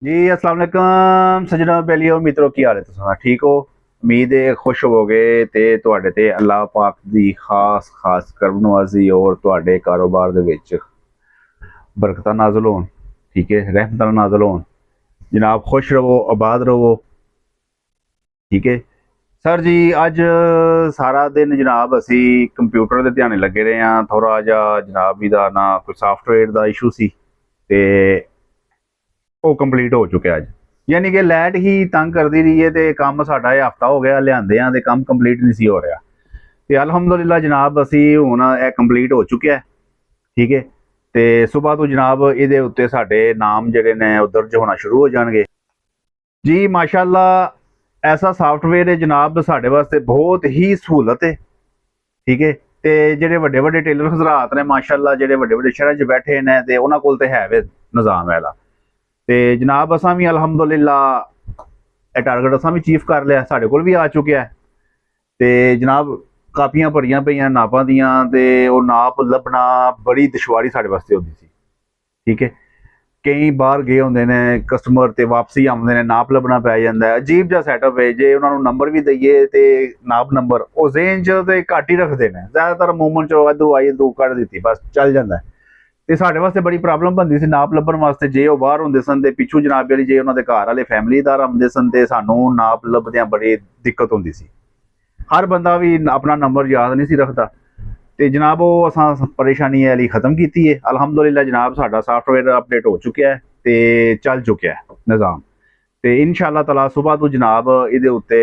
जी अस्सलाम वालेकुम सजना बेलियो मित्रों की हाल है तुसां ठीक हो। उम्मीद है खुश होवोगे ते तुहाडे ते अल्लाह पाक दी खास करम नवाजी और तुहाडे कारोबार दे विच बरकतां नाज़िल होन। ठीक है, रहमतां नाज़िल होन। जनाब खुश रवो, आबाद रवो। ठीक है सर जी। अज सारा दिन जनाब असी कंप्यूटर दे ध्याने लगे रहे हाँ। थोड़ा जिहा जनाब इहदा ना कोई सॉफ्टवेयर दा इशू सी ते ਉਹ ਕੰਪਲੀਟ ਹੋ ਚੁੱਕਿਆ ਅੱਜ। ਯਾਨੀ ਕਿ ਲਾਈਟ ਹੀ ਤੰਗ ਕਰਦੀ ਰਹੀ ਹੈ ਤੇ ਕੰਮ ਸਾਡਾ ਇਹ ਹਫਤਾ ਹੋ ਗਿਆ ਲਿਆਂਦੇ ਆ ਤੇ ਕੰਮ ਕੰਪਲੀਟ ਨਹੀਂ ਸੀ ਹੋ ਰਿਹਾ। ਤੇ ਅਲਹਮਦੁਲਿਲਾ ਜਨਾਬ ਅਸੀਂ ਹੁਣ ਇਹ ਕੰਪਲੀਟ ਹੋ ਚੁੱਕਿਆ। ਠੀਕ ਹੈ ਤੇ ਸਵੇਰ ਤੋਂ ਜਨਾਬ ਇਹਦੇ ਉੱਤੇ ਸਾਡੇ ਨਾਮ ਜਿਹੜੇ ਨੇ ਉਹ ਦਰਜ ਹੋਣਾ ਸ਼ੁਰੂ ਹੋ ਜਾਣਗੇ ਜੀ। ਮਾਸ਼ਾਅੱਲਾ ਐਸਾ ਸਾਫਟਵੇਅਰ ਹੈ ਜਨਾਬ ਸਾਡੇ ਵਾਸਤੇ ਬਹੁਤ ਹੀ ਸਹੂਲਤ ਹੈ। ਠੀਕ ਹੈ ਤੇ ਜਿਹੜੇ ਵੱਡੇ ਵੱਡੇ ਟੇਲਰ ਹਜ਼ਰਾਤ ਨੇ ਮਾਸ਼ਾਅੱਲਾ ਜਿਹੜੇ ਵੱਡੇ ਵੱਡੇ ਸ਼ਹਿਰਾਂ 'ਚ ਬੈਠੇ ਨੇ ਤੇ ਉਹਨਾਂ ਕੋਲ ਤੇ ਹੈ ਵੇ ਨਿਜ਼ਾਮ ਵਾਲਾ। ਤੇ ਜਨਾਬ ਅਸਾਂ ਵੀ ਅਲਹਮਦੁਲਿਲਾ ਇਹ ਟਾਰਗੇਟ ਅਸਾਂ ਵੀ ਅਚੀਵ ਕਰ ਲਿਆ, ਸਾਡੇ ਕੋਲ ਵੀ ਆ ਚੁੱਕਿਆ ਹੈ। ਤੇ ਜਨਾਬ ਕਾਪੀਆਂ ਭਰੀਆਂ ਪਈਆਂ ਨਾਪਾਂ ਦੀਆਂ ਤੇ ਉਹ ਨਾਪ ਲੱਭਣਾ ਬੜੀ ਦੁਸ਼ਵਾਰੀ ਸਾਡੇ ਵਾਸਤੇ ਹੁੰਦੀ ਸੀ। ਠੀਕ ਹੈ ਕਈ ਬਾਹਰ ਗਏ ਹੁੰਦੇ ਨੇ ਕਸਟਮਰ ਤੇ ਵਾਪਸੀ ਆਉਂਦੇ ਨੇ, ਨਾਪ ਲੱਭਣਾ ਪੈ ਜਾਂਦਾ। ਅਜੀਬ ਜਿਹਾ ਸੈਟਅਪ ਹੈ। ਜੇ ਉਹਨਾਂ ਨੂੰ ਨੰਬਰ ਵੀ ਦਈਏ ਤੇ ਨਾਪ ਨੰਬਰ ਉਹ ਜ਼ੇਨ 'ਚ ਤੇ ਘੱਟ ਹੀ ਰੱਖਦੇ ਨੇ, ਜ਼ਿਆਦਾਤਰ ਮੂਵਮੈਂਟ 'ਚੋਂ ਇੱਧਰੋਂ ਆਈ ਇੱਧਰੋਂ ਕੱਢ ਦਿੱਤੀ ਬਸ ਚੱਲ ਜਾਂਦਾ। ਤੇ ਸਾਡੇ ਵਾਸਤੇ ਬੜੀ ਪ੍ਰੋਬਲਮ ਬਣਦੀ ਸੀ ਨਾਪ ਲੱਭਣ ਵਾਸਤੇ। ਜੇ ਉਹ ਬਾਹਰ ਹੁੰਦੇ ਸਨ ਤੇ ਪਿੱਛੋਂ ਜਨਾਬ ਵਾਲੀ ਜੇ ਉਹਨਾਂ ਦੇ ਘਰ ਵਾਲੇ ਫੈਮਿਲੀਦਾਰ ਆਉਂਦੇ ਸਨ ਤੇ ਸਾਨੂੰ ਨਾਪ ਲੱਭਦਿਆਂ ਬੜੀ ਦਿੱਕਤ ਹੁੰਦੀ ਸੀ। ਹਰ ਬੰਦਾ ਵੀ ਆਪਣਾ ਨੰਬਰ ਯਾਦ ਨਹੀਂ ਸੀ ਰੱਖਦਾ। ਤੇ ਜਨਾਬ ਉਹ ਅਸਾਂ ਪਰੇਸ਼ਾਨੀ ਵਾਲੀ ਖਤਮ ਕੀਤੀ ਹੈ ਅਲਹਮਦੁਲਿਲਾ। ਜਨਾਬ ਸਾਡਾ ਸਾਫਟਵੇਅਰ ਅਪਡੇਟ ਹੋ ਚੁੱਕਿਆ ਹੈ ਤੇ ਚੱਲ ਚੁੱਕਿਆ ਹੈ ਨਿਜ਼ਾਮ। ਤੇ ਇਨਸ਼ਾਅੱਲਾ ਤਾਲਾ ਸਵੇਰ ਤੋਂ ਜਨਾਬ ਇਹਦੇ ਉੱਤੇ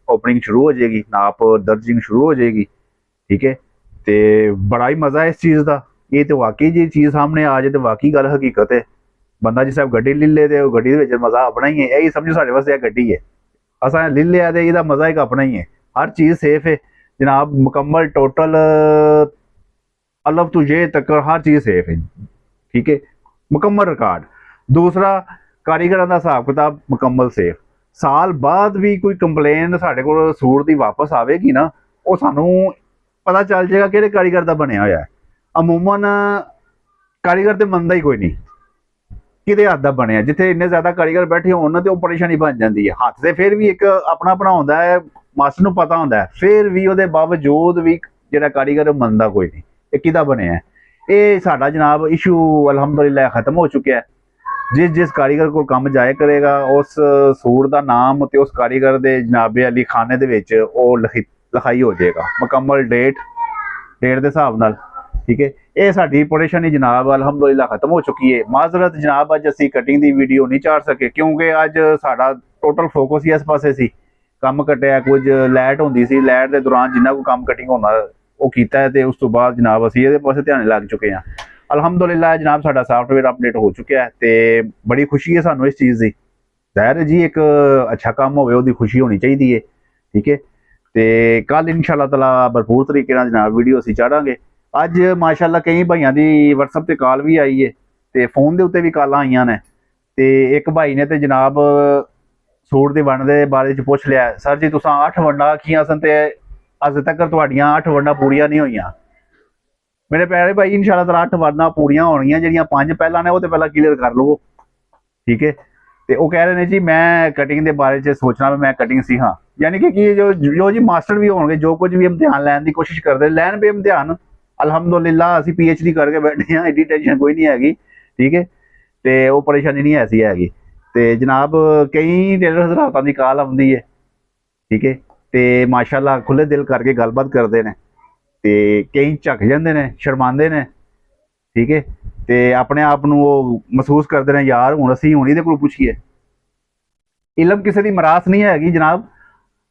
ਓਪਨਿੰਗ ਸ਼ੁਰੂ ਹੋ ਜਾਏਗੀ, ਨਾਪ ਦਰਜਿੰਗ ਸ਼ੁਰੂ ਹੋ ਜਾਏਗੀ। ਠੀਕ ਹੈ ਤੇ ਬੜਾ ਹੀ ਮਜ਼ਾ ਹੈ ਇਸ ਚੀਜ਼ ਦਾ। ਇਹ ਤੇ ਵਾਕਈ ਜੀ ਚੀਜ਼ ਸਾਹਮਣੇ ਆ ਜਾਏ ਤੇ ਵਾਕਈ ਗੱਲ ਹਕੀਕਤ ਹੈ। ਬੰਦਾ ਜਿਸ ਤਰ੍ਹਾਂ ਗੱਡੀ ਲੈ ਲੇ ਤੇ ਉਹ ਗੱਡੀ ਦੇ ਵਿੱਚ ਮਜ਼ਾ ਆਪਣਾ ਹੀ ਹੈ। ਇਹੀ ਸਮਝੋ ਸਾਡੇ ਵਾਸਤੇ ਇਹ ਗੱਡੀ ਹੈ, ਅਸਾਂ ਲੈ ਲਿਆ ਤੇ ਇਹਦਾ ਮਜ਼ਾ ਇੱਕ ਆਪਣਾ ਹੀ ਹੈ। हर चीज़ सेफ है जनाब, मुकम्मल टोटल अलफ टू जे तक हर चीज़ सेफ है। ठीक है मुकम्मल रिकॉर्ड। दूसरा कारीगर का हिसाब किताब मुकम्मल सेफ। साल बाद भी कोई कंप्लेन साढ़े को सूट की वापस आएगी ना, वो सानू पता चल जाएगा कि कारीगर का बनया होया है। अमूमन कारीगर तो मनता ही कोई नहीं किते हथ का बनया। जिथे इन्ने ज्यादा कारीगर बैठे होने तो परेशानी बन जाती है। हथ से फिर भी एक अपना अपना होंदा है, मास्टर ਨੂੰ पता होंदा है। फिर भी ਉਹਦੇ बावजूद भी ਜਿਹੜਾ कारीगर ਮੰਨਦਾ ਕੋਈ नहीं ਇਹ ਕਿਹਦਾ ਬਣਿਆ ਹੈ। ਇਹ ਸਾਡਾ ਜਨਾਬ ਇਸ਼ੂ ਅਲਹਮਦੁਲਿਲਾ ਖਤਮ ਹੋ ਚੁੱਕਿਆ ਹੈ। जिस कारीगर को काम जाया करेगा उस सूट का नाम तो उस कारीगर के जनाबे अली खाने के लिखाई हो जाएगा मुकम्मल डेट के हिसाब नाल। ठीक है ये साडी परेशानी जनाब अलहमदुलिल्लाह खत्म हो चुकी है। माजरत जनाब अज असी कटिंग की वीडियो नहीं चाड़ सके क्योंकि अज साडा टोटल फोकस ही इस पासे सी। काम कटिया कुछ लाइट होंदी सी, लाइट के दौरान जिन्ना को काम कटिंग होना वो कीता है ते उस तो बाद जनाब असी इहदे पासे ध्यान लग चुके हैं। अलहमदुलिल्लाह जनाब साडा सॉफ्टवेयर अपडेट हो चुका है ते बड़ी खुशी है सानू इस चीज़ की। जाहिर है जी एक अच्छा काम होवे उहदी खुशी होनी चाहिए है। ठीक है ते कल इंशाअल्लाह ताला भरपूर तरीके नाल जनाब वीडियो असी चाढ़ांगे। अज माशाअल्लाह कई भाइयों की WhatsApp ते कॉल भी आई है ते फोन के उत्ते भी कॉलां आईयां ने। ते एक भाई ने ते जनाब सूट की वंड के बारे च पुछ लिया, सर जी तुसां 8 वंडां आखियां सन ते अज तक तुहाडियां 8 वंडां पूरियां नहीं होईयां। मेरे प्यारे भाई इंशाअल्लाह ताला 8 वंडां पूरियां होणगियां, जिहड़ियां 5 पहलां ने वो ते पहलां क्लीयर कर लवो। ठीक है ते वो कह रहे हैं जी मैं कटिंग के बारे च सोचना मैं कटिंग सीखां। यानी कि जो जी मास्टर भी होंगे जो कुछ भी इम्तिहान लैन की कोशिश करते लैन पे इम्तिहान अलहमदुलिल्लाह असी PhD करके बैठे हैं, एडी टेंशन कोई नहीं हैगी। ठीक है तो वो परेशानी नहीं ऐसी हैगी। तो जनाब कई टेलर हजरातां की कॉल आती है। ठीक है तो माशाअल्लाह खुले दिल करके गलबात करते हैं तो कई झक जाते हैं शर्माते हैं। ठीक है तो अपने आप को महसूस करते हैं यार हूँ असी हूँ ये पूछिए। इलम किसी की मरास नहीं हैगी जनाब।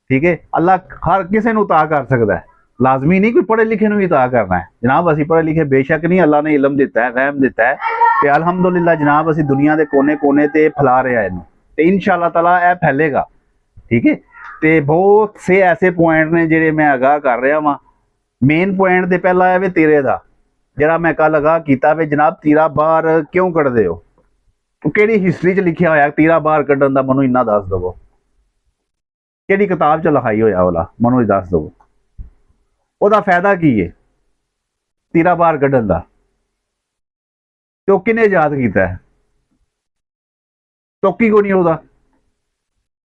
ठीक है अल्लाह हर किसी को ता कर सकता है, लाजमी नहीं कोई पढ़े लिखे भी ता करना है जनाब। असी पढ़े लिखे बेशक नहीं, अल्लाह ने इलम दिता है फहम दिता है तो अलहमदुलिल्लाह जनाब असी दुनिया के कोने कोने ते फैला रहे हैं तो इंशाअल्लाह ताला यह फैलेगा। ठीक है तो बहुत से ऐसे पॉइंट ने जिहड़े मैं आगाह कर रहा वहाँ। मेन पॉइंट तो पहला है वे तीरे का जिहड़ा मैं कल आगाह किया वे जनाब तीरा बाहर क्यों कढ़दे हो, किहड़ी हिस्टरी च लिखिया होया तीरा बाहर कढ़न का मैनूं इन्ना दस दवो, किहड़ी किताब च लिखाई होया वाला मैनूं दस दवो। ਉਹਦਾ फायदा की है तीरा बाहर कढ़न का तो किने याद किया है। ਟੋਕੀ ਕੋ ਨਹੀਂ ਉਹਦਾ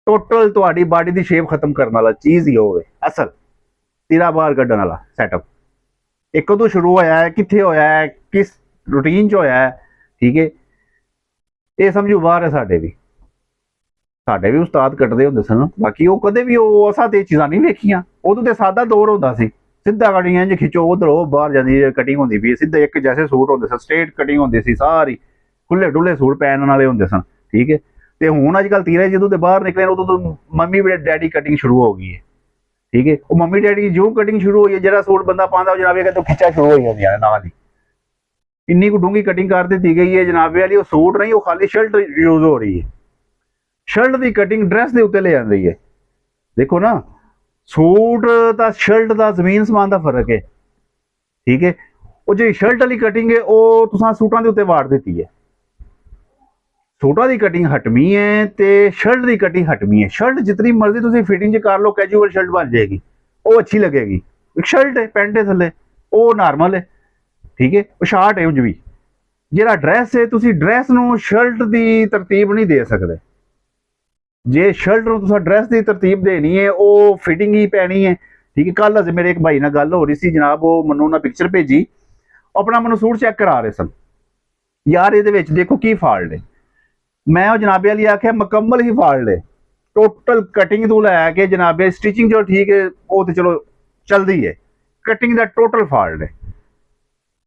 ਟੋਟਲ ਤੁਹਾਡੀ ਬਾਡੀ ਦੀ ਸ਼ੇਪ ਖਤਮ ਕਰਨ ਵਾਲਾ ਚੀਜ਼ ਹੀ ਹੋਵੇ ਅਸਲ ਤੀਰਾ ਬਾਹਰ ਕੱਢਣ ਵਾਲਾ ਸੈਟਅਪ। ਇਹ ਕਦੋਂ ਸ਼ੁਰੂ ਹੋਇਆ ਹੈ, ਕਿੱਥੇ ਹੋਇਆ ਹੈ, ਕਿਸ ਰੂਟੀਨ 'ਚ ਹੋਇਆ ਹੈ, ਠੀਕ ਹੈ। ਇਹ ਸਮਝੋ ਬਾਹਰ ਹੈ ਸਾਡੇ ਵੀ ਉਸਤਾਦ ਕੱਟਦੇ ਹੁੰਦੇ ਸਨ, ਬਾਕੀ ਉਹ ਕਦੇ ਵੀ ਉਹ ਅਸਾਂ ਤੇ ਚੀਜ਼ਾਂ ਨਹੀਂ ਵੇਖੀਆਂ। ਉਦੋਂ ਤੇ ਸਾਦਾ ਦੌਰ ਹੁੰਦਾ ਸੀ, ਸਿੱਧਾ ਕਟਿੰਗ ਇੰਜ ਖਿੱਚੋ ਉਧਰੋਂ ਬਾਹਰ ਜਾਂਦੀ ਕਟਿੰਗ ਹੁੰਦੀ ਵੀ ਸਿੱਧਾ ਇੱਕ ਜੈਸੇ ਸੂਟ ਹੁੰਦੇ ਸਨ, ਸਟ੍ਰੇਟ ਕਟਿੰਗ ਹੁੰਦੀ ਸੀ ਸਾਰੀ, ਖੁੱਲੇ ਡੁੱਲੇ ਸੂਟ ਪੈਣ ਵਾਲੇ ਹੁੰਦੇ ਸਨ, ਠੀਕ ਹੈ। ਤੇ ਹੁਣ ਅੱਜ ਕੱਲ੍ਹ ਤੀਰੇ ਜਦੋਂ ਦੇ ਬਾਹਰ ਨਿਕਲੇ ਉਦੋਂ ਤੋਂ ਮੰਮੀ ਡੈਡੀ ਕਟਿੰਗ ਸ਼ੁਰੂ ਹੋ ਗਈ ਹੈ, ਠੀਕ ਹੈ। ਉਹ ਮੰਮੀ ਡੈਡੀ ਜੋ ਕਟਿੰਗ ਸ਼ੁਰੂ ਹੋਈ ਹੈ, ਜਿਹੜਾ ਸੂਟ ਬੰਦਾ ਪਾਉਂਦਾ ਉਹ ਜਨਾਬ ਇਹ ਖਿੱਚਾ ਸ਼ੁਰੂ ਹੋ ਜਾਂਦੀਆਂ ਨੇ ਨਾਲ ਦੀ, ਇੰਨੀ ਕੁ ਡੂੰਗੀ ਕਟਿੰਗ ਕਰ ਦਿੱਤੀ ਗਈ ਹੈ ਜਨਾਬ ਵਾਲੀ। ਉਹ ਸੂਟ ਨਹੀਂ, ਉਹ ਖਾਲੀ ਸ਼ਰਟ ਯੂਜ਼ ਹੋ ਰਹੀ ਹੈ। ਸ਼ਰਟ ਦੀ ਕਟਿੰਗ ਡਰੈਸ ਦੇ ਉੱਤੇ ਲੈ ਜਾਂਦੀ ਹੈ। ਦੇਖੋ ਨਾ, ਸੂਟ ਤਾਂ ਸ਼ਰਟ ਦਾ ਜ਼ਮੀਨ ਸਮਾਨ ਦਾ ਫਰਕ ਹੈ, ਠੀਕ ਹੈ। ਉਹ ਜਿਹੜੀ ਸ਼ਰਟ ਵਾਲੀ ਕਟਿੰਗ ਹੈ ਉਹ ਤੁਸੀਂ ਸੂਟਾਂ ਦੇ ਉੱਤੇ ਵਾੜ ਦਿੱਤੀ ਹੈ। ਸੂਟਾਂ ਦੀ ਕਟਿੰਗ ਹਟਮੀ ਹੈ ਤੇ ਸ਼ਰਟ ਦੀ ਕਟਿੰਗ ਹਟਮੀ ਹੈ। ਸ਼ਰਟ ਜਿਤਨੀ ਮਰਜ਼ੀ ਤੁਸੀਂ ਫਿਟਿੰਗ 'ਚ ਕਰ ਲਓ, ਕੈਜੂਅਲ ਸ਼ਰਟ ਬਣ ਜਾਏਗੀ, ਉਹ ਅੱਛੀ ਲੱਗੇਗੀ। ਇੱਕ ਸ਼ਰਟ ਹੈ, ਪੈਂਟ ਹੈ ਥੱਲੇ, ਉਹ ਨਾਰਮਲ ਹੈ, ਠੀਕ ਹੈ। ਉਹ ਸ਼ਾਰਟ ਹੈ ਉਂਝ ਵੀ। ਜਿਹੜਾ ਡਰੈਸ ਹੈ, ਤੁਸੀਂ ਡਰੈਸ ਨੂੰ ਸ਼ਰਟ ਦੀ ਤਰਤੀਬ ਨਹੀਂ ਦੇ ਸਕਦੇ। ਜੇ ਸ਼ਰਟ ਨੂੰ ਤੁਸੀਂ ਡਰੈਸ ਦੀ ਤਰਤੀਬ ਦੇਣੀ ਹੈ, ਉਹ ਫਿਟਿੰਗ ਹੀ ਪੈਣੀ ਹੈ, ਠੀਕ ਹੈ। ਕੱਲ ਅਜੇ ਮੇਰੇ ਇੱਕ ਭਾਈ ਨਾਲ ਗੱਲ ਹੋ ਰਹੀ ਸੀ ਜਨਾਬ, ਉਹ ਮੈਨੂੰ ਉਹਨਾਂ ਪਿਕਚਰ ਭੇਜੀ, ਆਪਣਾ ਮੈਨੂੰ ਸੂਟ ਚੈੱਕ ਕਰਾ ਰਹੇ ਸਨ। ਯਾਰ ਇਹਦੇ ਵਿੱਚ ਦੇਖੋ ਕੀ ਫਾਲਟ ਹੈ। ਮੈਂ ਉਹ ਜਨਾਬੇ ਵਾਲੀ ਆਖਿਆ ਮੁਕੰਮਲ ਹੀ ਫਾਲਟ ਹੈ, ਟੋਟਲ ਕਟਿੰਗ ਤੋਂ ਲੈ ਕੇ ਜਨਾਬੇ ਸਟਿਚਿੰਗ ਜੋ ਠੀਕ ਹੈ ਉਹ ਤੇ ਚਲੋ ਚੱਲਦੀ ਹੈ, ਕਟਿੰਗ ਦਾ ਟੋਟਲ ਫਾਲਟ ਹੈ।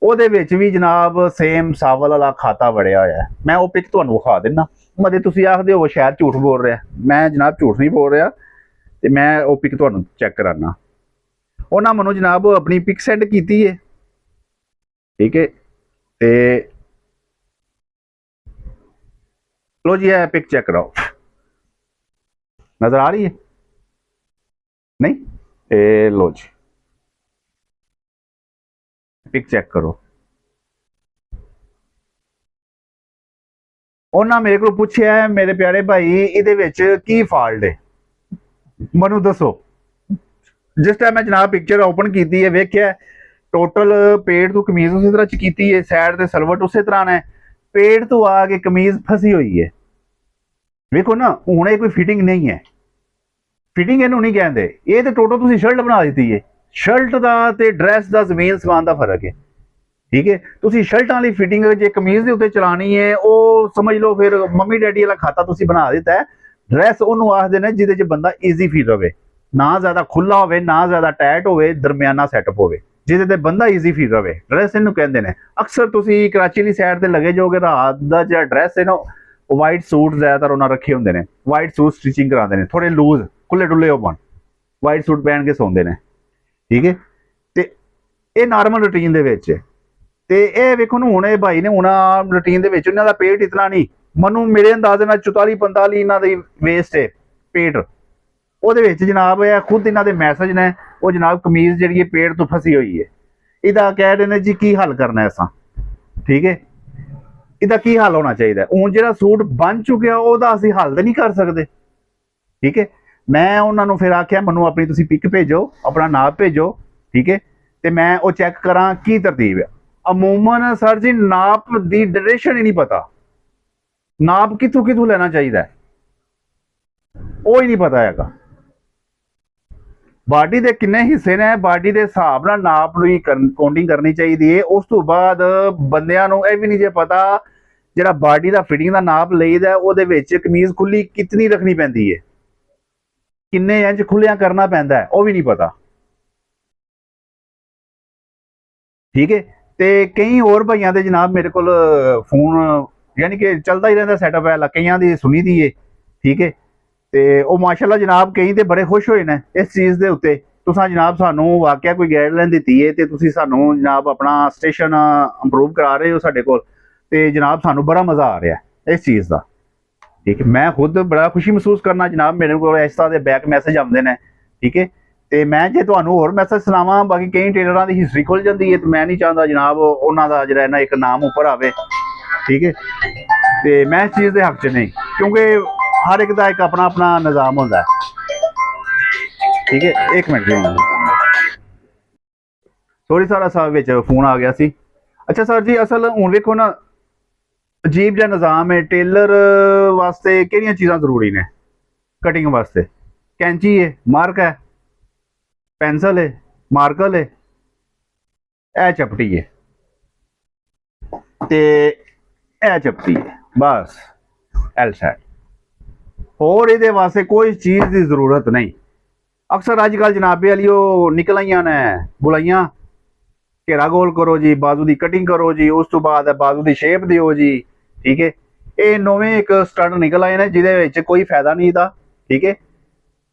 ਉਹਦੇ ਵਿੱਚ ਵੀ ਜਨਾਬ ਸੇਮ ਸਾਵਲ ਵਾਲਾ ਖਾਤਾ ਵੜਿਆ ਹੋਇਆ ਹੈ। ਮੈਂ ਉਹ ਪਿਕ ਤੁਹਾਨੂੰ ਵਿਖਾ ਦਿੰਦਾ। ਮਦੇ ਤੁਸੀਂ ਆਖਦੇ ਹੋ ਸ਼ਾਇਦ ਝੂਠ ਬੋਲ ਰਿਹਾ, ਮੈਂ ਜਨਾਬ ਝੂਠ ਨਹੀਂ ਬੋਲ ਰਿਹਾ, ਤੇ ਮੈਂ ਉਹ ਪਿਕ ਤੁਹਾਨੂੰ ਚੈੱਕ ਕਰਾਨਾ। ਉਹਨਾਂ ਮੈਨੂੰ ਜਨਾਬ ਆਪਣੀ ਪਿਕ ਸੈਂਡ ਕੀਤੀ ਹੈ, ਠੀਕ ਹੈ। ਤੇ लो जी, है पिक चेक कराओ, नजर आ रही है नहीं? ए लो जी, पिक चेक करो। ਉਹਨਾਂ ਮੇਰੇ ਕੋਲ ਪੁੱਛਿਆ, ਮੇਰੇ ਪਿਆਰੇ ਭਾਈ ਇਹਦੇ ਵਿੱਚ ਕੀ ਫਾਲਟ ਹੈ ਮੈਨੂੰ ਦੱਸੋ। ਜਿਸ ਟਾਈਮ ਮੈਂ ਜਨਾਬ ਪਿਕਚਰ ਓਪਨ ਕੀਤੀ ਹੈ, ਵੇਖਿਆ ਟੋਟਲ ਪੇੜ ਤੋਂ ਕਮੀਜ਼ ਉਸੇ ਤਰ੍ਹਾਂ ਚ ਕੀਤੀ ਹੈ, ਸਾਈਡ ਤੇ ਸਲਵਟ ਉਸੇ ਤਰ੍ਹਾਂ ਨੇ, ਪੇੜ ਤੋਂ ਆ ਕੇ ਕਮੀਜ਼ ਫਸੀ ਹੋਈ ਹੈ। ਵੇਖੋ ਨਾ, ਹੁਣ ਇਹ ਕੋਈ ਫਿਟਿੰਗ ਨਹੀਂ ਹੈ, ਫਿਟਿੰਗ ਇਹਨੂੰ ਨਹੀਂ ਕਹਿੰਦੇ। ਇਹ ਤੇ ਟੋਟਲ ਤੁਸੀਂ ਸ਼ਰਟ ਬਣਾ ਦਿੱਤੀ ਹੈ। ਸ਼ਰਟ ਦਾ ਤੇ ਡਰੈਸ ਦਾ ਜ਼ਮੀਨ ਸਮਾਨ ਦਾ ਫਰਕ ਹੈ, ਠੀਕ ਹੈ। ਤੁਸੀਂ ਸ਼ਰਟਾਂ ਵਾਲੀ ਫਿਟਿੰਗ ਜੇ ਕਮੀਜ਼ ਦੇ ਉੱਤੇ ਚਲਾਣੀ ਹੈ, ਉਹ ਸਮਝ ਲਓ ਫਿਰ ਮੰਮੀ ਡੈਡੀ ਵਾਲਾ ਖਾਤਾ ਤੁਸੀਂ ਬਣਾ ਦਿੱਤਾ ਹੈ। ਡਰੈਸ ਉਹਨੂੰ ਆਖਦੇ ਨੇ ਜਿਹਦੇ 'ਚ ਬੰਦਾ ਈਜ਼ੀ ਫੀਲ ਹੋਵੇ, ਨਾ ਜ਼ਿਆਦਾ ਖੁੱਲਾ ਹੋਵੇ ਨਾ ਜ਼ਿਆਦਾ ਟਾਈਟ ਹੋਵੇ, ਦਰਮਿਆਨਾ ਸੈਟਅਪ ਹੋਵੇ, ਜਿਹਦੇ ਤੇ ਬੰਦਾ ਈਜ਼ੀ ਫੀਲ ਹੋਵੇ, ਡਰੈਸ ਇਹਨੂੰ ਕਹਿੰਦੇ ਨੇ। ਅਕਸਰ ਤੁਸੀਂ ਕਰਾਚੀ ਵਾਲੀ ਸਾਈਡ ਤੇ ਲੱਗੇ ਜਾਓਗੇ, ਰਾਤ ਦਾ ਜਿਹੜਾ ਡਰੈਸ ਹੈ ਨਾ, ਵਾਈਟ ਸੂਟ ਜ਼ਿਆਦਾਤਰ ਉਹਨਾਂ ਰੱਖੇ ਹੁੰਦੇ ਨੇ, ਵਾਈਟ ਸੂਟ ਸਟਿਚਿੰਗ ਕਰਾਉਂਦੇ ਨੇ, ਥੋੜੇ ਲੂਜ਼ ਖੁੱਲੇ ਡੁੱਲੇ ਹੋਣ, ਵਾਈਟ ਸੂਟ ਪਹਿਨ ਕੇ ਸੌਂਦੇ ਨੇ, ਠੀਕ ਹੈ। ਤੇ ਇਹ ਨਾਰਮਲ ਰੂਟੀਨ ਦੇ ਵਿੱਚ, ਤੇ ਇਹ ਵੇਖੋ ਨਾ, ਹੁਣ ਇਹ ਭਾਈ ਨੇ ਹੁਣ ਰੂਟੀਨ ਦੇ ਵਿੱਚ ਉਹਨਾਂ ਦਾ ਪੇਟ ਇਤਨਾ ਨਹੀਂ, ਮੈਨੂੰ ਮੇਰੇ ਅੰਦਾਜ਼ੇ ਨਾਲ 44-45 ਇਹਨਾਂ ਦੀ ਵੇਸਟ ਹੈ ਪੇਟ। ਉਹਦੇ ਵਿੱਚ ਜਨਾਬ ਇਹ ਖੁਦ ਇਹਨਾਂ ਦੇ ਮੈਸੇਜ ਨੇ, ਉਹ ਜਨਾਬ ਕਮੀਜ਼ ਜਿਹੜੀ ਹੈ ਪੇਟ ਤੋਂ ਫਸੀ ਹੋਈ ਹੈ। ਇਹਦਾ ਕਹਿ ਰਹੇ ਨੇ ਜੀ ਕੀ ਹੱਲ ਕਰਨਾ ਅਸਾਂ, ਠੀਕ ਹੈ। ਇਹਦਾ ਕੀ ਹੱਲ ਹੋਣਾ ਚਾਹੀਦਾ? ਹੁਣ ਜਿਹੜਾ ਸੂਟ ਬਣ ਚੁੱਕਿਆ ਉਹਦਾ ਅਸੀਂ ਹੱਲ ਤਾਂ ਨਹੀਂ ਕਰ ਸਕਦੇ, ਠੀਕ ਹੈ। ਮੈਂ ਉਹਨਾਂ ਨੂੰ ਫਿਰ ਆਖਿਆ ਮੈਨੂੰ ਆਪਣੀ ਤੁਸੀਂ ਪਿਕ ਭੇਜੋ, ਆਪਣਾ ਨਾਪ ਭੇਜੋ, ਠੀਕ ਹੈ, ਤੇ ਮੈਂ ਉਹ ਚੈੱਕ ਕਰਾਂ ਕੀ ਤਰਤੀਬ ਹੈ। ਅਮੂਮਨ ਸਰ ਜੀ ਨਾਪ ਦੀ ਡਾਇਰੈਕਸ਼ਨ ਹੀ ਨਹੀਂ ਪਤਾ, ਨਾਪ ਕਿੱਥੋਂ ਕਿੱਥੋਂ ਲੈਣਾ ਚਾਹੀਦਾ ਉਹ ਹੀ ਨਹੀਂ ਪਤਾ ਹੈਗਾ। ਬਾਡੀ ਦੇ ਕਿੰਨੇ ਹਿੱਸੇ ਨੇ, ਬਾਡੀ ਦੇ ਹਿਸਾਬ ਨਾਲ ਨਾਪ ਨੂੰ ਹੀ ਕਾਊਂਟਿੰਗ ਕਰਨੀ ਚਾਹੀਦੀ ਹੈ। ਉਸ ਤੋਂ ਬਾਅਦ ਬੰਦਿਆਂ ਨੂੰ ਇਹ ਵੀ ਨਹੀਂ ਜੇ ਪਤਾ ਜਿਹੜਾ ਬਾਡੀ ਦਾ ਫਿਟਿੰਗ ਦਾ ਨਾਪ ਲਈਦਾ, ਉਹਦੇ ਵਿੱਚ ਕਮੀਜ਼ ਖੁੱਲੀ ਕਿਤਨੀ ਰੱਖਣੀ ਪੈਂਦੀ ਹੈ, ਕਿੰਨੇ ਇੰਚ ਖੁੱਲਿਆਂ ਕਰਨਾ ਪੈਂਦਾ ਹੈ, ਉਹ ਵੀ ਨਹੀਂ ਪਤਾ, ਠੀਕ ਹੈ। ਤੇ ਕਈ ਹੋਰ ਭਾਈਆਂ ਦੇ ਜਨਾਬ ਮੇਰੇ ਕੋਲ ਫੋਨ ਯਾਨੀ ਕਿ ਚੱਲਦਾ ਹੀ ਰਹਿੰਦਾ ਸੈਟਅਪ ਹੈ, ਕਈਆਂ ਦੀ ਸੁਣੀ ਦੀ ਹੈ, ਠੀਕ ਹੈ। ਤੇ ਉਹ ਮਾਸ਼ਾਅੱਲਾ ਜਨਾਬ ਕਈ ਤੇ ਬੜੇ ਖੁਸ਼ ਹੋਏ ਨੇ ਇਸ ਚੀਜ਼ ਦੇ ਉੱਤੇ। ਤੁਸੀਂ ਜਨਾਬ ਸਾਨੂੰ ਵਾਕਿਆ ਕੋਈ ਗਾਈਡਲਾਈਨ ਦਿੱਤੀ ਹੈ ਤੇ ਤੁਸੀਂ ਸਾਨੂੰ ਜਨਾਬ ਆਪਣਾ ਸਟੇਸ਼ਨ ਇੰਪਰੂਵ ਕਰਾ ਰਹੇ ਹੋ ਸਾਡੇ ਕੋਲ, ਤੇ ਜਨਾਬ ਸਾਨੂੰ ਬੜਾ ਮਜ਼ਾ ਆ ਰਿਹਾ ਇਸ ਚੀਜ਼ ਦਾ, ਠੀਕ ਹੈ। ਮੈਂ ਖੁਦ ਬੜਾ ਖੁਸ਼ੀ ਮਹਿਸੂਸ ਕਰਨਾ ਜਨਾਬ, ਮੇਰੇ ਕੋਲ ਇਸ ਤਰ੍ਹਾਂ ਦੇ ਬੈਕ ਮੈਸੇਜ ਆਉਂਦੇ ਨੇ, ਠੀਕ ਹੈ। ਤੇ ਮੈਂ ਜੇ ਤੁਹਾਨੂੰ ਹੋਰ ਮੈਸੇਜ ਸੁਣਾਵਾਂ, ਬਾਕੀ ਕਈ ਟੇਲਰਾਂ ਦੀ ਹਿਸਟਰੀ ਖੁੱਲ ਜਾਂਦੀ ਹੈ, ਤੇ ਮੈਂ ਨਹੀਂ ਚਾਹੁੰਦਾ ਜਨਾਬ ਉਹਨਾਂ ਦਾ ਜਿਹੜਾ ਨਾ ਇੱਕ ਨਾਮ ਉੱਪਰ ਆਵੇ, ਠੀਕ ਹੈ। ਤੇ ਮੈਂ ਇਸ ਚੀਜ਼ ਦੇ ਹੱਕ 'ਚ ਨਹੀਂ, ਕਿਉਂਕਿ ਹਰ ਇੱਕ ਦਾ ਇੱਕ ਆਪਣਾ ਆਪਣਾ ਨਿਜ਼ਾਮ ਹੁੰਦਾ ਹੈ, ਠੀਕ ਹੈ। ਇੱਕ ਮਿੰਟ ਜੀ, ਸੋਰੀ ਸਰ, ਅਸਾਂ ਵਿੱਚ ਫੋਨ ਆ ਗਿਆ ਸੀ। ਅੱਛਾ ਸਰ ਜੀ, ਅਸਲ ਹੁਣ ਵੇਖੋ ਨਾ ਅਜੀਬ ਜਿਹਾ ਨਿਜ਼ਾਮ ਹੈ। ਟੇਲਰ ਵਾਸਤੇ ਕਿਹੜੀਆਂ ਚੀਜ਼ਾਂ ਜ਼ਰੂਰੀ ਨੇ? ਕਟਿੰਗ ਵਾਸਤੇ ਕੈਂਚੀ ਹੈ, ਮਾਰਕ ਹੈ, ਪੈਨਸਲ ਹੈ, ਮਾਰਕਰ ਹੈ, ਇਹ ਚਪਟੀ ਹੈ ਤੇ ਇਹ ਚਪਟੀ ਹੈ, ਬਸ ਐਲ ਸੈਟ। ਹੋਰ ਇਹਦੇ ਵਾਸਤੇ ਕੋਈ ਚੀਜ਼ ਦੀ ਜ਼ਰੂਰਤ ਨਹੀਂ। ਅਕਸਰ ਅੱਜ ਕੱਲ੍ਹ ਜਨਾਬੇ ਵਾਲੀ ਉਹ ਨਿਕਲ ਆਈਆਂ ਨੇ ਬੁਲਾਈਆਂ, घेरा गोल करो जी, बाजू की कटिंग करो जी, उस तो बाद बाजू की शेप दिओ जी। ठीक है, ये नवे एक स्टंट निकल आए ने जिहदे कोई फायदा नहीं था। ठीक है,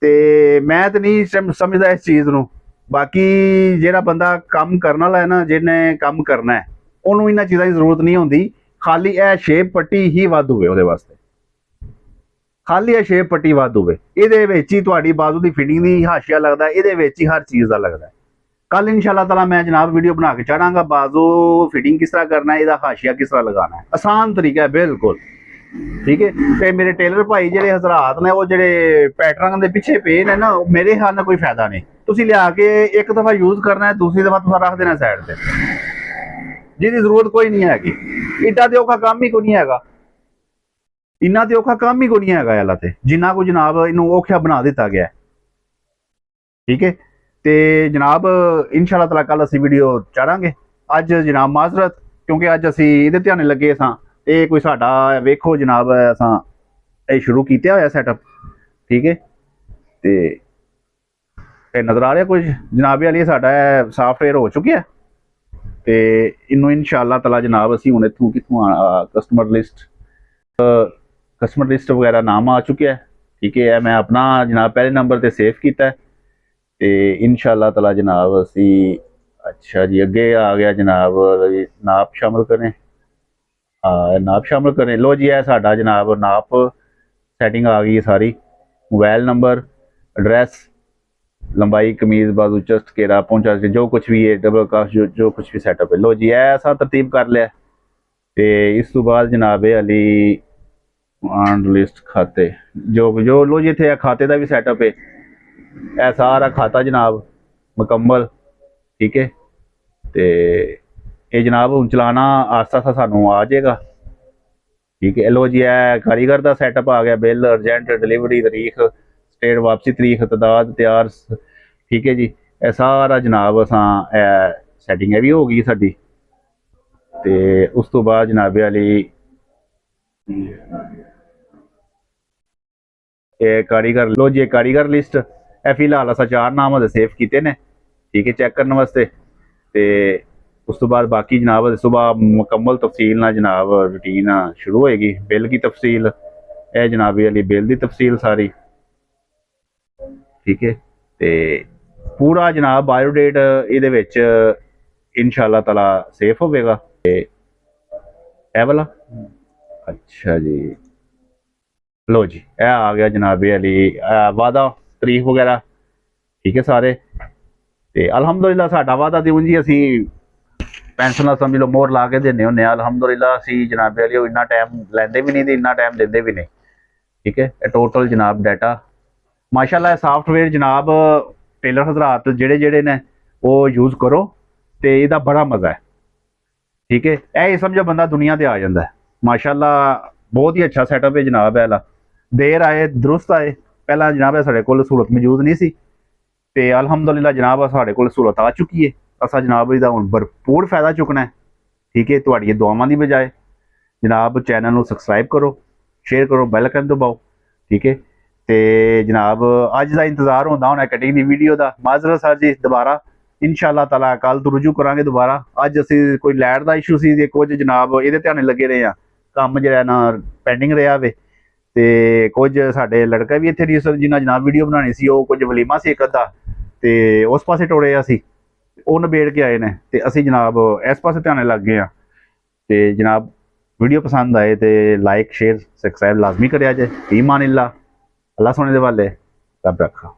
तो मैं तो नहीं समझदा इस चीज़ नूं। बाकी जिहड़ा बंदा काम करने वाला है ना, जिन्हें काम करना है, उन्होंने इन्हां चीज़ां की जरूरत नहीं होंदी। खाली यह शेप पट्टी ही वध होवे उहदे वास्ते, खाली यह शेप पट्टी वध होवे। इहदे विच ही तुहाडी बाजू की फिटिंग दी हाशिया लगदा, इहदे विच ही हर चीज़ दा लगदा। कल इंशाअल्लाह ताला मैं जनाब वीडियो बना के चढ़ांगा, बाजू फिटिंग किस तरह करना है, इसका हाशिया किस तरह लगाना है, आसान तरीका है बिल्कुल। ठीक है, तो मेरे टेलर भाई जेडे हजरात ने वो जेडे पैटर्न के पिछे पे ने ना, मेरे ख्याल में कोई फायदा नहीं। तुसीं लिया के एक दफ़ा यूज करना है, दूसरी दफ़ा तुसीं रख देना साइड से, जिसकी जरूरत कोई नहीं हैगी। इड्डा ते औखा काम ही कोई नहीं हैगा, इन्ना ते औखा काम ही कोई नहीं हैगा अल्लाह ते, जिन्ना को जनाब इनू औखा बना दिता गया। ठीक है, तो जनाब इंशाअल्लाह ताला कल असी वीडियो चाढ़ांगे। अज जनाब माजरत, क्योंकि अज असी इहदे ध्यान लगे सां। ये कोई साडा वेखो जनाब असां ये शुरू कीता होया सैटअप। ठीक है, तो नज़र आ रहा कुछ जनाब वाली साडा सॉफ्टवेयर हो चुका है। तो इनू इंशाअल्लाह ताला जनाब असी हुण इत्थों कित्थों कस्टमर लिस्ट वगैरह नाम आ चुके है। ठीक है, मैं अपना जनाब पहले नंबर पर सेव किया है। तो इंशाअल्लाह ताला जनाब असी, अच्छा जी अगे आ गया जनाब, नाप शामिल करें। नाप शामिल करें, लो जी है साडा जनाब नाप सैटिंग आ गई सारी। मोबाइल नंबर, एड्रैस, लंबाई, कमीज़, बाजू, चस्ट, घेरा, पहुंचा, जो कुछ भी है, डबल कास्ट, जो कुछ भी सैटअप है, लो जी है ऐसा तरतीब कर लिया। तो इस तो बाद जनाब अली लिस्ट खाते जो लो जी इतने खाते का भी सैटअप है, यह सारा खाता जनाब मुकम्मल। ठीक है, तो ये जनाब हूँ चलाना आस्ता आस्ता सानू आ जाएगा। ठीक है, लो जी है कारीगर का सैटअप आ गया, बिल, अर्जेंट, डिलीवरी, तारीख, स्टेट वापसी तारीख, तदाद, तैयार। ठीक है जी, यह सारा जनाब असां सैटिंग भी हो गई साडी। तो उस तो बाद जनाबे वाली कारीगर, लो जी कारीगर लिस्ट है फिलहाल असा 4 नाम अस सेव किए ने। ठीक है, चेक करने वास्ते। तो उस तो बाद बाकी जनाब सुबह मुकम्मल तफसील ना जनाब रूटीन शुरू होएगी। बिल की तफसील, यह जनाब वाली बिल की तफसील सारी। ठीक है, तो पूरा जनाब बायोडेट ये इंशाअल्लाह ताला सेफ होगा। ए वाला, अच्छा जी, लो जी यह आ गया जनाबे वाली वादा तारीख वगैरह। ठीक है सारे, तो अलहमदुलिल्लाह साडा वादा तो उंजी असी पेंशन समझ लो मोहर ला के देने होंने। अलहमदुलिल्लाह असी जनाबे वाली इन्ना टाइम लेंदे भी नहीं, इन्ना टाइम देंदे भी नहीं। ठीक है, टोटल जनाब डाटा माशाअल्लाह सॉफ्टवेयर जनाब टेलर हजरात जेड़े जेड़े ने वो यूज़ करो, तो इसका बड़ा मज़ा है। ठीक है, यह समझो बंदा दुनिया से आ जाता है। माशाअल्लाह बहुत ही अच्छा सैटअप है जनाब वाला। देर आए दुरुस्त आए, पहला जनाब साढ़े कोल सहूलत मौजूद नहीं सी, तो अलहमदुलिल्लाह जनाब साढ़े कोल सहूलत आ चुकी है। असा जनाब इसका हुण भरपूर फायदा चुकना है। ठीक है, तुहाड़ियां दुआवां दी बजाए जनाब चैनल को सबसक्राइब करो, शेयर करो, बैल आइकन दबाओ। ठीक है, तो जनाब अज का इंतजार होंदा होना कटिंग की वीडियो का। माजरत सर जी दोबारा इंशाअल्लाह ताला कल तो रुजू करांगे दोबारा। अज असी कोई लाइट का इशू सी, कुछ जनाब ये ध्यान लगे रहे हैं, काम जो ना पेंडिंग रहा वे। तो कुछ साढ़े लड़का भी इतने रीसर जिन्हें जनाब वीडियो बनानी सी, कुछ वलीमा से एक अद्धा, तो उस पासे टोड़े असी वो नबेड़ के आए ने, तो असी जनाब इस पासे ध्यान लग गए हैं। तो जनाब वीडियो पसंद आए तो लाइक शेयर सब्सक्राइब लाजमी करें जे। ईमान अल्लाह सोने दे वाले रब रखा।